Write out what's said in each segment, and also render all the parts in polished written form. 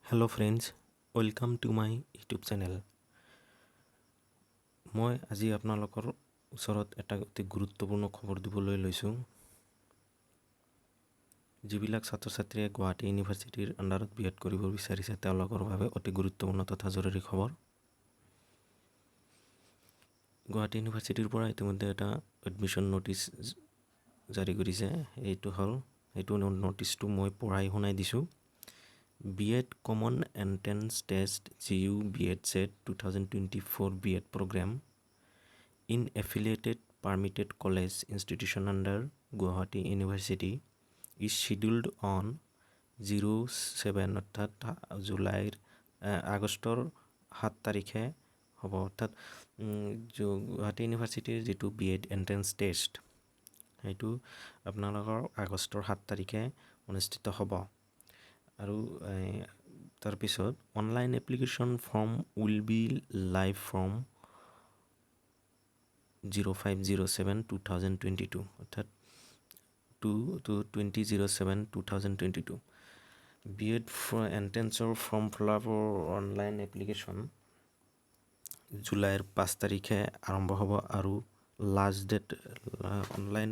Hello friends, welcome to my YouTube channel. মই আজি আপোনালোকৰ ওচৰত এটা অতি গুৰুত্বপূৰ্ণ খবৰ দিবলৈ লৈছোঁ। যিবিলাক ছাত্ৰ-ছাত্ৰীয়ে গুৱাহাটী ইউনিভাৰ্চিটিৰ আণ্ডাৰত b.ed কৰিব বিচাৰিছে তেওঁলোকৰ বাবে অতি গুৰুত্বপূৰ্ণ তথা জৰুৰী খবৰ। গুৱাহাটী ইউনিভাৰ্চিটিৰ পৰা ইতিমধ্যে এটা এডমিশ্যন নটিচ জাৰি কৰিছে। এইটো নটিচটো মই পঢ়াই শুনাই দিছোঁ। b.ed Common Entrance Test GU b.ed set 2024 b.ed program in affiliated permitted college institution under Gauhati University is scheduled on 07 অর্থাৎ আগষ্টৰ 7 তাৰিখে হ'ব। অৰ্থাৎ গুৱাহাটী ইউনিভাৰ্চিটিৰ যিটো b.ed এন্ট্ৰেন্স টেষ্ট সেইটো আপোনালোকৰ আগষ্টৰ 7 তাৰিখে অনুষ্ঠিত হ'ব। আৰু তাৰপিছত online application form will be live from 05/07/2022 অৰ্থাৎ 20/07/2022 b.ed এন্ট্ৰেন্সৰ ফৰ্ম ফিলআপৰ অনলাইন এপ্লিকেশ্যন জুলাইৰ 5 তাৰিখে আৰম্ভ হ'ব আৰু লাষ্ট ডেট অনলাইন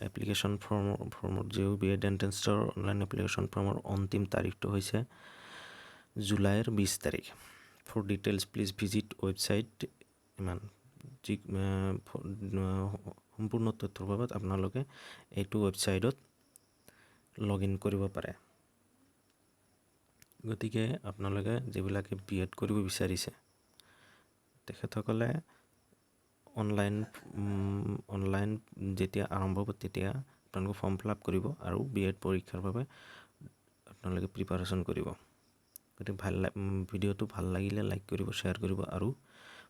এপ্লিকেশ্যন ফৰ্মৰ যিও b.ed এন্ট্ৰেন্সৰ অনলাইন এপ্লিকেশ্যন ফৰ্মৰ অন্তিম তাৰিখটো হৈছে জুলাইৰ 20 তাৰিখ। For details please visit website. ইমান সম্পূৰ্ণ তথ্যৰ বাবে আপোনালোকে এইটো ৱেবছাইটত লগ ইন কৰিব পাৰে। গতিকে আপোনালোকে যিবিলাকে b.ed কৰিব বিচাৰিছে তেখেতসকলে অনলাইন যেতিয়া আৰম্ভ হ'ব তেতিয়া আপোনালোকে ফৰ্ম ফিলআপ কৰিব আৰু b.ed পৰীক্ষাৰ বাবে আপোনালোকে প্ৰিপাৰেশ্যন কৰিব। গতিকে ভিডিঅ'টো ভাল লাগিলে লাইক কৰিব, শ্বেয়াৰ কৰিব আৰু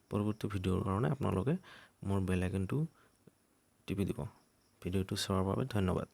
পৰৱৰ্তী ভিডিঅ'ৰ কাৰণে আপোনালোকে মোৰ বেল আইকনটো টিপি দিব। ভিডিঅ'টো চোৱাৰ বাবে ধন্যবাদ।